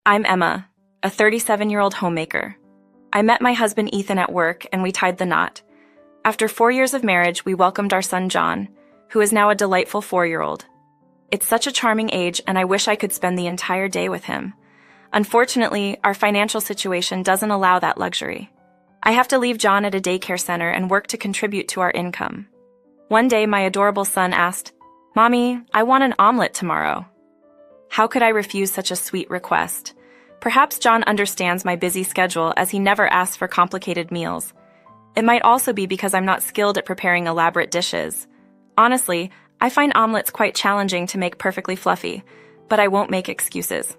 I'm Emma, a 37-year-old homemaker. I met my husband Ethan at work and we tied the knot. After 4 years of marriage, we welcomed our son John, who is now a delightful 4-year-old. It's such a charming age and I wish I could spend the entire day with him. Unfortunately, our financial situation doesn't allow that luxury. I have to leave John at a daycare center and work to contribute to our income. One day, my adorable son asked, "Mommy, I want an omelet tomorrow." How could I refuse such a sweet request? Perhaps John understands my busy schedule as he never asks for complicated meals. It might also be because I'm not skilled at preparing elaborate dishes. Honestly, I find omelets quite challenging to make perfectly fluffy, but I won't make excuses.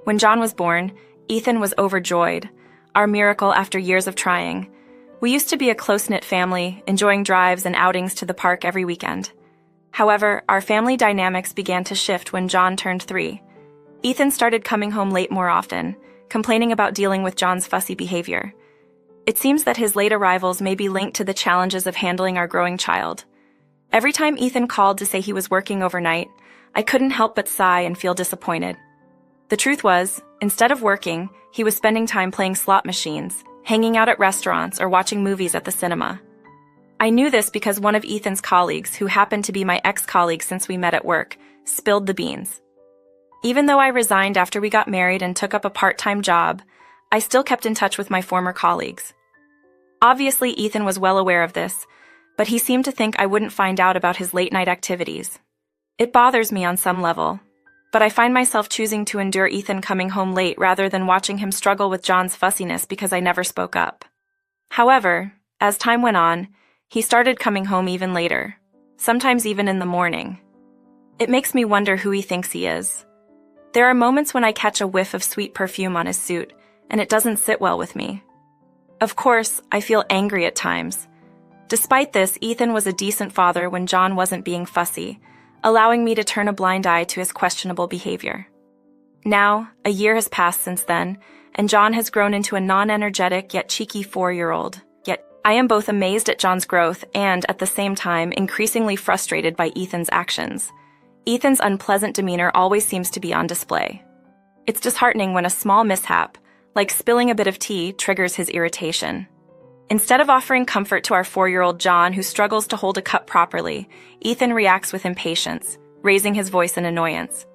When John was born, Ethan was overjoyed, our miracle after years of trying. We used to be a close-knit family, enjoying drives and outings to the park every weekend. However, our family dynamics began to shift when John turned 3. Ethan started coming home late more often, complaining about dealing with John's fussy behavior. It seems that his late arrivals may be linked to the challenges of handling our growing child. Every time Ethan called to say he was working overnight, I couldn't help but sigh and feel disappointed. The truth was, instead of working, he was spending time playing slot machines, hanging out at restaurants, or watching movies at the cinema. I knew this because one of Ethan's colleagues, who happened to be my ex-colleague since we met at work, spilled the beans. Even though I resigned after we got married and took up a part-time job, I still kept in touch with my former colleagues. Obviously, Ethan was well aware of this, but he seemed to think I wouldn't find out about his late-night activities. It bothers me on some level, but I find myself choosing to endure Ethan coming home late rather than watching him struggle with John's fussiness because I never spoke up. However, as time went on, he started coming home even later, sometimes even in the morning. It makes me wonder who he thinks he is. There are moments when I catch a whiff of sweet perfume on his suit, and it doesn't sit well with me. Of course, I feel angry at times. Despite this, Ethan was a decent father when John wasn't being fussy, allowing me to turn a blind eye to his questionable behavior. Now, a year has passed since then, and John has grown into a non-energetic yet cheeky 4-year-old. I am both amazed at John's growth and, at the same time, increasingly frustrated by Ethan's actions. Ethan's unpleasant demeanor always seems to be on display. It's disheartening when a small mishap, like spilling a bit of tea, triggers his irritation. Instead of offering comfort to our 4-year-old John, who struggles to hold a cup properly, Ethan reacts with impatience, raising his voice in annoyance.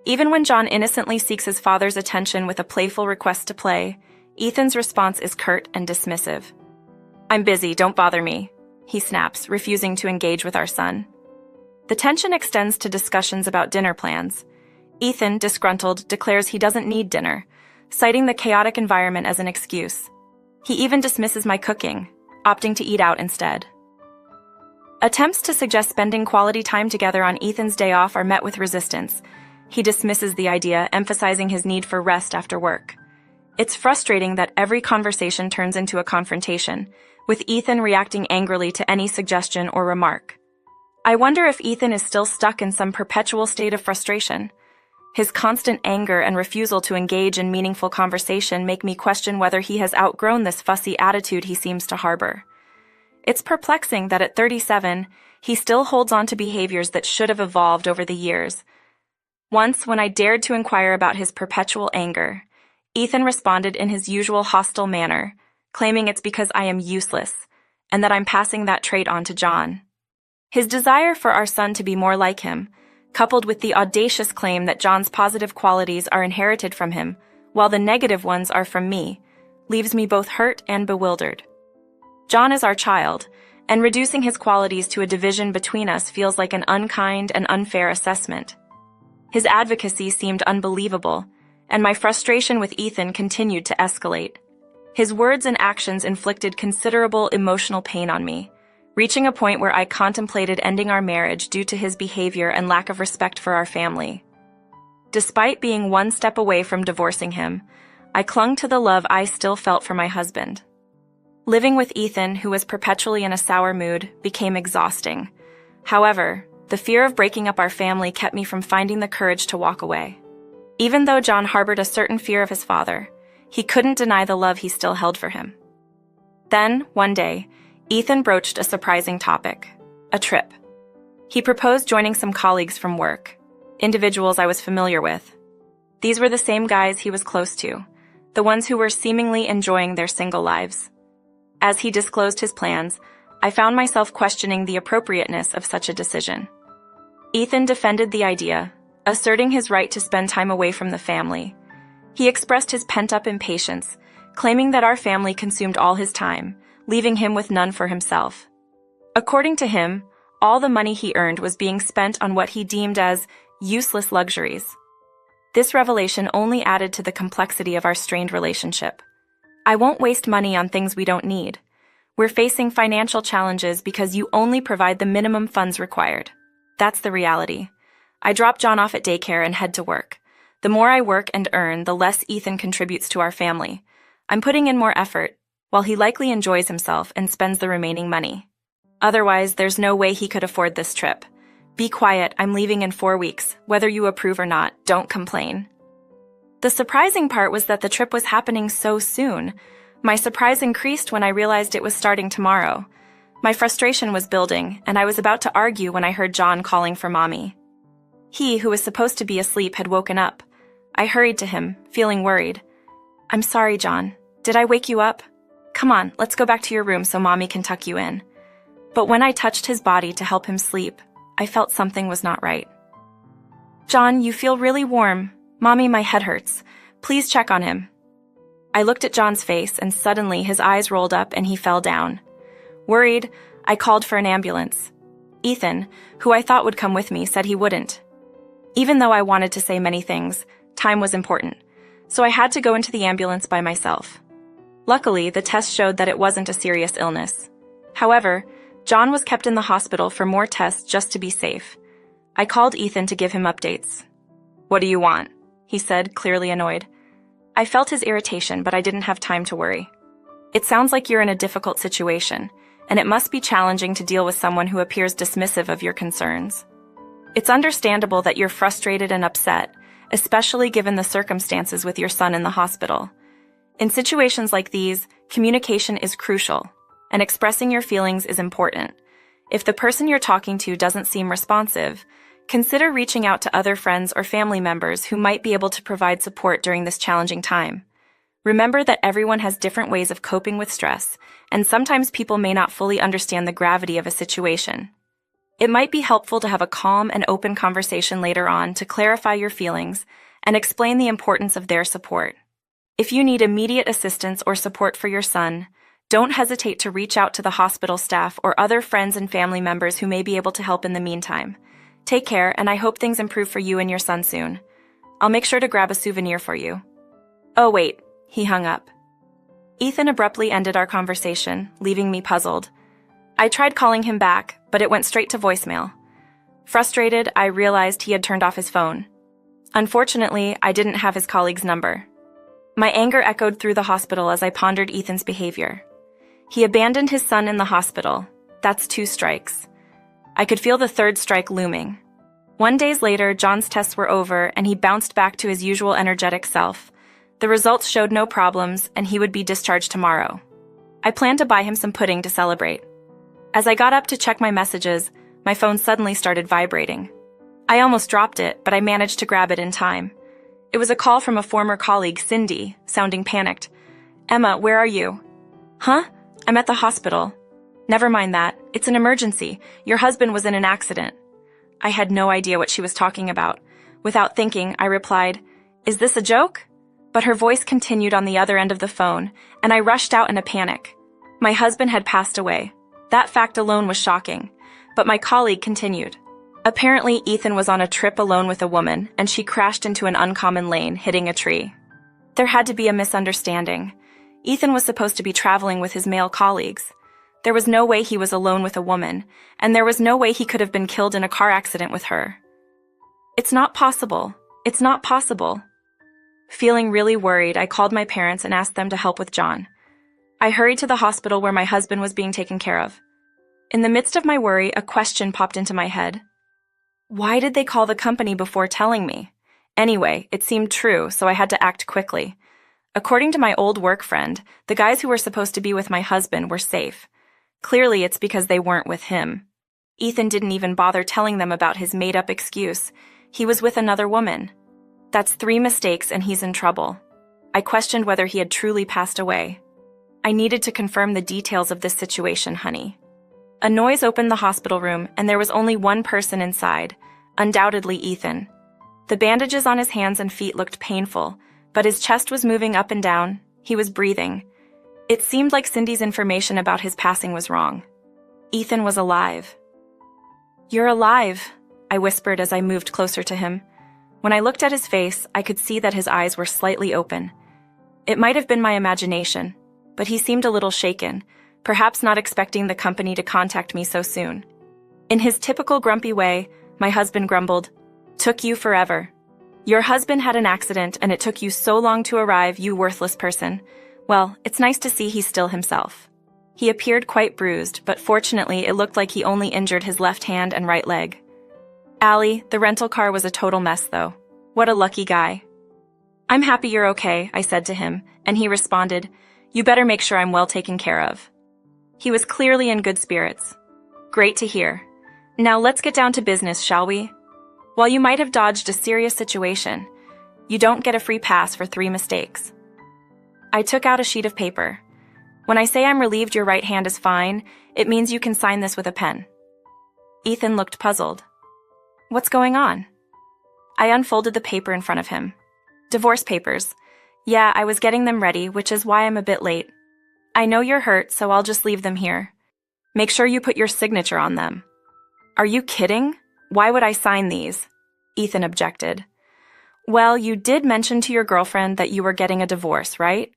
Even when John innocently seeks his father's attention with a playful request to play, Ethan's response is curt and dismissive. "I'm busy, don't bother me," he snaps, refusing to engage with our son. The tension extends to discussions about dinner plans. Ethan, disgruntled, declares he doesn't need dinner, citing the chaotic environment as an excuse. He even dismisses my cooking, opting to eat out instead. Attempts to suggest spending quality time together on Ethan's day off are met with resistance. He dismisses the idea, emphasizing his need for rest after work. It's frustrating that every conversation turns into a confrontation, with Ethan reacting angrily to any suggestion or remark. I wonder if Ethan is still stuck in some perpetual state of frustration. His constant anger and refusal to engage in meaningful conversation make me question whether he has outgrown this fussy attitude he seems to harbor. It's perplexing that at 37, he still holds on to behaviors that should have evolved over the years. Once, when I dared to inquire about his perpetual anger, Ethan responded in his usual hostile manner, claiming it's because I am useless, and that I'm passing that trait on to John. His desire for our son to be more like him, coupled with the audacious claim that John's positive qualities are inherited from him, while the negative ones are from me, leaves me both hurt and bewildered. John is our child, and reducing his qualities to a division between us feels like an unkind and unfair assessment. His advocacy seemed unbelievable, and my frustration with Ethan continued to escalate. His words and actions inflicted considerable emotional pain on me, reaching a point where I contemplated ending our marriage due to his behavior and lack of respect for our family. Despite being one step away from divorcing him, I clung to the love I still felt for my husband. Living with Ethan, who was perpetually in a sour mood, became exhausting. However, the fear of breaking up our family kept me from finding the courage to walk away. Even though John harbored a certain fear of his father, he couldn't deny the love he still held for him. Then, one day, Ethan broached a surprising topic: a trip. He proposed joining some colleagues from work, individuals I was familiar with. These were the same guys he was close to, the ones who were seemingly enjoying their single lives. As he disclosed his plans, I found myself questioning the appropriateness of such a decision. Ethan defended the idea, asserting his right to spend time away from the family. He expressed his pent-up impatience, claiming that our family consumed all his time, leaving him with none for himself. According to him, all the money he earned was being spent on what he deemed as useless luxuries. This revelation only added to the complexity of our strained relationship. I won't waste money on things we don't need. We're facing financial challenges because you only provide the minimum funds required. That's the reality. I drop John off at daycare and head to work. The more I work and earn, the less Ethan contributes to our family. I'm putting in more effort, while he likely enjoys himself and spends the remaining money. Otherwise, there's no way he could afford this trip. Be quiet, I'm leaving in 4 weeks. Whether you approve or not, don't complain. The surprising part was that the trip was happening so soon. My surprise increased when I realized it was starting tomorrow. My frustration was building, and I was about to argue when I heard John calling for Mommy. He, who was supposed to be asleep, had woken up. I hurried to him, feeling worried. I'm sorry, John. Did I wake you up? Come on, let's go back to your room so Mommy can tuck you in. But when I touched his body to help him sleep, I felt something was not right. John, you feel really warm. Mommy, my head hurts. Please check on him. I looked at John's face, and suddenly his eyes rolled up and he fell down. Worried, I called for an ambulance. Ethan, who I thought would come with me, said he wouldn't. Even though I wanted to say many things, time was important, so I had to go into the ambulance by myself. Luckily, the test showed that it wasn't a serious illness. However, John was kept in the hospital for more tests just to be safe. I called Ethan to give him updates. What do you want? He said, clearly annoyed. I felt his irritation, but I didn't have time to worry. It sounds like you're in a difficult situation, and it must be challenging to deal with someone who appears dismissive of your concerns. It's understandable that you're frustrated and upset, especially given the circumstances with your son in the hospital. In situations like these, communication is crucial, and expressing your feelings is important. If the person you're talking to doesn't seem responsive, consider reaching out to other friends or family members who might be able to provide support during this challenging time. Remember that everyone has different ways of coping with stress, and sometimes people may not fully understand the gravity of a situation. It might be helpful to have a calm and open conversation later on to clarify your feelings and explain the importance of their support. If you need immediate assistance or support for your son, don't hesitate to reach out to the hospital staff or other friends and family members who may be able to help in the meantime. Take care, and I hope things improve for you and your son soon. I'll make sure to grab a souvenir for you. Oh wait, he hung up. Ethan abruptly ended our conversation, leaving me puzzled. I tried calling him back, but it went straight to voicemail. Frustrated, I realized he had turned off his phone. Unfortunately, I didn't have his colleague's number. My anger echoed through the hospital as I pondered Ethan's behavior. He abandoned his son in the hospital. That's 2 strikes. I could feel the 3rd strike looming. 1 day later, John's tests were over and he bounced back to his usual energetic self. The results showed no problems and he would be discharged tomorrow. I planned to buy him some pudding to celebrate. As I got up to check my messages, my phone suddenly started vibrating. I almost dropped it, but I managed to grab it in time. It was a call from a former colleague, Cindy, sounding panicked. Emma, where are you? Huh? I'm at the hospital. Never mind that. It's an emergency. Your husband was in an accident. I had no idea what she was talking about. Without thinking, I replied, Is this a joke? But her voice continued on the other end of the phone, and I rushed out in a panic. My husband had passed away. That fact alone was shocking. But my colleague continued. Apparently, Ethan was on a trip alone with a woman, and she crashed into an uncommon lane, hitting a tree. There had to be a misunderstanding. Ethan was supposed to be traveling with his male colleagues. There was no way he was alone with a woman, and there was no way he could have been killed in a car accident with her. It's not possible. It's not possible. Feeling really worried, I called my parents and asked them to help with John. I hurried to the hospital where my husband was being taken care of. In the midst of my worry, a question popped into my head. Why did they call the company before telling me? Anyway, it seemed true, so I had to act quickly. According to my old work friend, the guys who were supposed to be with my husband were safe. Clearly, it's because they weren't with him. Ethan didn't even bother telling them about his made-up excuse. He was with another woman. That's 3 mistakes and he's in trouble. I questioned whether he had truly passed away. I needed to confirm the details of this situation, honey. A noise opened the hospital room, and there was only one person inside, undoubtedly Ethan. The bandages on his hands and feet looked painful, but his chest was moving up and down. He was breathing. It seemed like Cindy's information about his passing was wrong. Ethan was alive. "You're alive," I whispered as I moved closer to him. When I looked at his face, I could see that his eyes were slightly open. It might have been my imagination, but he seemed a little shaken, perhaps not expecting the company to contact me so soon. In his typical grumpy way, my husband grumbled, "Took you forever. Your husband had an accident and it took you so long to arrive, you worthless person. Well, it's nice to see he's still himself." He appeared quite bruised, but fortunately it looked like he only injured his left hand and right leg. "Allie, the rental car was a total mess though. What a lucky guy." "I'm happy you're okay," I said to him, and he responded, "You better make sure I'm well taken care of." He was clearly in good spirits. "Great to hear. Now let's get down to business, shall we? While you might have dodged a serious situation, you don't get a free pass for 3 mistakes." I took out a sheet of paper. "When I say I'm relieved your right hand is fine, it means you can sign this with a pen." Ethan looked puzzled. "What's going on?" I unfolded the paper in front of him. "Divorce papers. Yeah, I was getting them ready, which is why I'm a bit late. I know you're hurt, so I'll just leave them here. Make sure you put your signature on them." "Are you kidding? Why would I sign these?" Ethan objected. "Well, you did mention to your girlfriend that you were getting a divorce, right?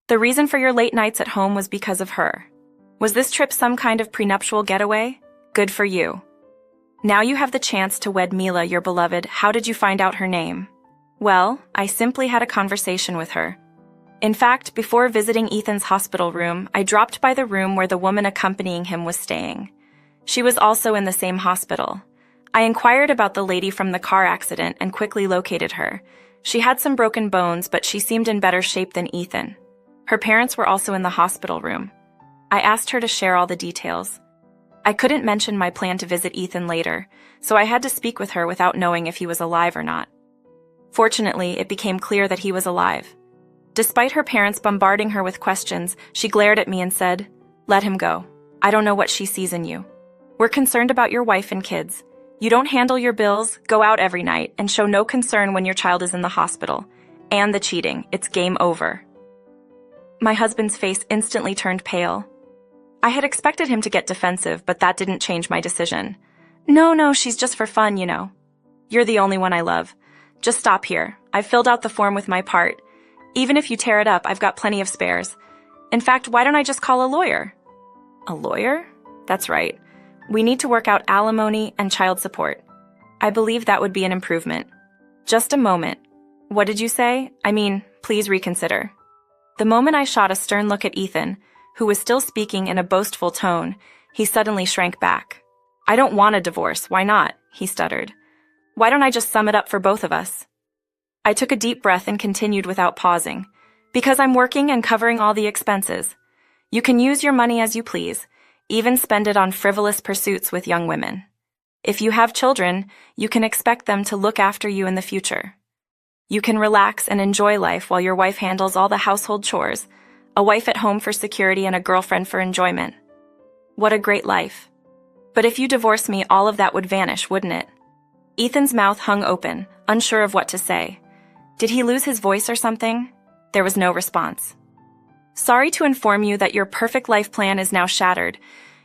The reason for your late nights at home was because of her. Was this trip some kind of prenuptial getaway? Good for you. Now you have the chance to wed Mila, your beloved. How did you find out her name?" "Well, I simply had a conversation with her. In fact, before visiting Ethan's hospital room, I dropped by the room where the woman accompanying him was staying. She was also in the same hospital. I inquired about the lady from the car accident and quickly located her. She had some broken bones, but she seemed in better shape than Ethan. Her parents were also in the hospital room. I asked her to share all the details. I couldn't mention my plan to visit Ethan later, so I had to speak with her without knowing if he was alive or not. Fortunately, it became clear that he was alive. Despite her parents bombarding her with questions, she glared at me and said, "Let him go. I don't know what she sees in you. We're concerned about your wife and kids. You don't handle your bills, go out every night, and show no concern when your child is in the hospital. And the cheating, it's game over." My husband's face instantly turned pale. I had expected him to get defensive, but that didn't change my decision. No, she's just for fun, you know. You're the only one I love. Just stop here. I've filled out the form with my part. Even if you tear it up, I've got plenty of spares. In fact, why don't I just call a lawyer?" "A lawyer?" "That's right. We need to work out alimony and child support. I believe that would be an improvement." "Just a moment. What did you say? I mean, please reconsider." The moment I shot a stern look at Ethan, who was still speaking in a boastful tone, he suddenly shrank back. "I don't want a divorce. Why not?" he stuttered. "Why don't I just sum it up for both of us?" I took a deep breath and continued without pausing. "Because I'm working and covering all the expenses. You can use your money as you please, even spend it on frivolous pursuits with young women. If you have children, you can expect them to look after you in the future. You can relax and enjoy life while your wife handles all the household chores, a wife at home for security and a girlfriend for enjoyment. What a great life. But if you divorce me, all of that would vanish, wouldn't it?" Ethan's mouth hung open, unsure of what to say. Did he lose his voice or something? There was no response. "Sorry to inform you that your perfect life plan is now shattered.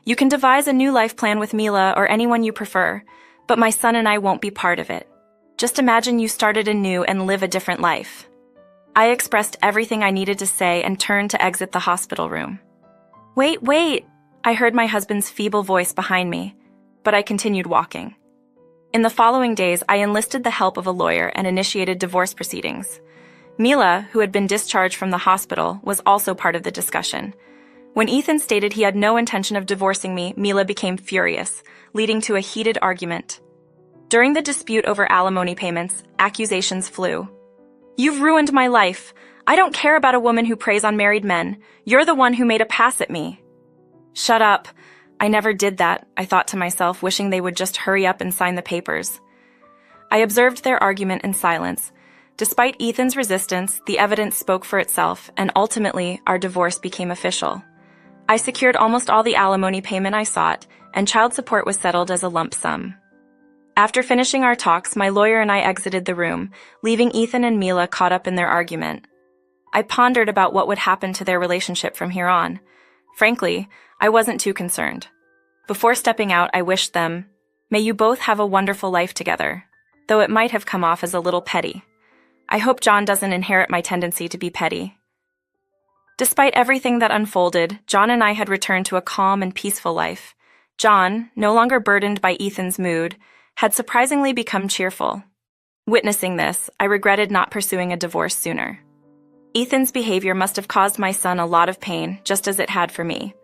You can devise a new life plan with Mila or anyone you prefer, but my son and I won't be part of it. Just imagine you started anew and live a different life." I expressed everything I needed to say and turned to exit the hospital room. Wait! I heard my husband's feeble voice behind me, but I continued walking. In the following days, I enlisted the help of a lawyer and initiated divorce proceedings. Mila, who had been discharged from the hospital, was also part of the discussion. When Ethan stated he had no intention of divorcing me, Mila became furious, leading to a heated argument. During the dispute over alimony payments, accusations flew. "You've ruined my life. I don't care about a woman who preys on married men. You're the one who made a pass at me." "Shut up. I never did that," I thought to myself, wishing they would just hurry up and sign the papers. I observed their argument in silence. Despite Ethan's resistance, the evidence spoke for itself, and ultimately, our divorce became official. I secured almost all the alimony payment I sought, and child support was settled as a lump sum. After finishing our talks, my lawyer and I exited the room, leaving Ethan and Mila caught up in their argument. I pondered about what would happen to their relationship from here on. Frankly, I wasn't too concerned. Before stepping out, I wished them, "May you both have a wonderful life together," though it might have come off as a little petty. I hope John doesn't inherit my tendency to be petty. Despite everything that unfolded, John and I had returned to a calm and peaceful life. John, no longer burdened by Ethan's mood, had surprisingly become cheerful. Witnessing this, I regretted not pursuing a divorce sooner. Ethan's behavior must have caused my son a lot of pain, just as it had for me.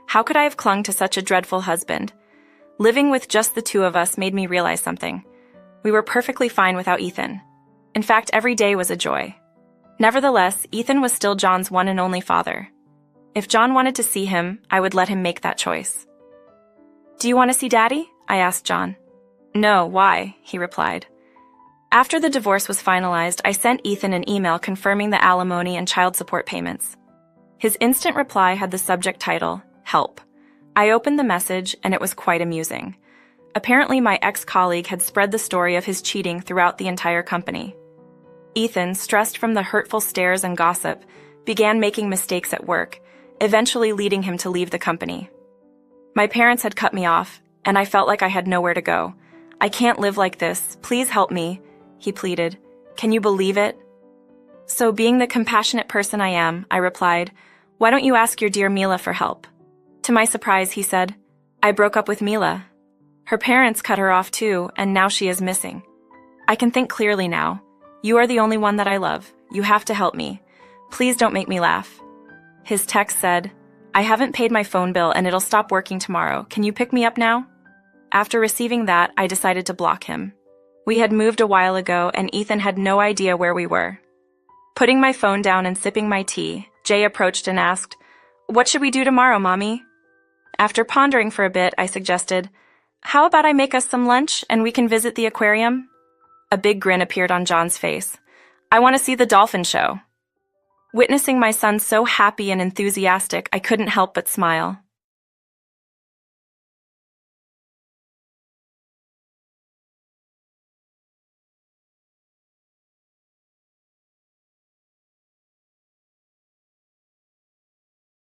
How could I have clung to such a dreadful husband? Living with just the two of us made me realize something. We were perfectly fine without Ethan. In fact, every day was a joy. Nevertheless, Ethan was still John's one and only father. If John wanted to see him, I would let him make that choice. "Do you want to see Daddy?" I asked John. "No, why?" he replied. After the divorce was finalized, I sent Ethan an email confirming the alimony and child support payments. His instant reply had the subject title, "Help." I opened the message, and it was quite amusing. Apparently, my ex-colleague had spread the story of his cheating throughout the entire company. Ethan, stressed from the hurtful stares and gossip, began making mistakes at work, eventually leading him to leave the company. My parents had cut me off, and I felt like I had nowhere to go. "I can't live like this. Please help me," he pleaded. "Can you believe it?" So, being the compassionate person I am, I replied, "Why don't you ask your dear Mila for help?" To my surprise, he said, "I broke up with Mila. Her parents cut her off too, and now she is missing. I can think clearly now. You are the only one that I love. You have to help me. Please don't make me laugh." His text said, "I haven't paid my phone bill and it'll stop working tomorrow. Can you pick me up now?" After receiving that, I decided to block him. We had moved a while ago, and Ethan had no idea where we were. Putting my phone down and sipping my tea, Jay approached and asked, "What should we do tomorrow, Mommy?" After pondering for a bit, I suggested, "How about I make us some lunch and we can visit the aquarium?" A big grin appeared on John's face. "I want to see the dolphin show." Witnessing my son so happy and enthusiastic, I couldn't help but smile.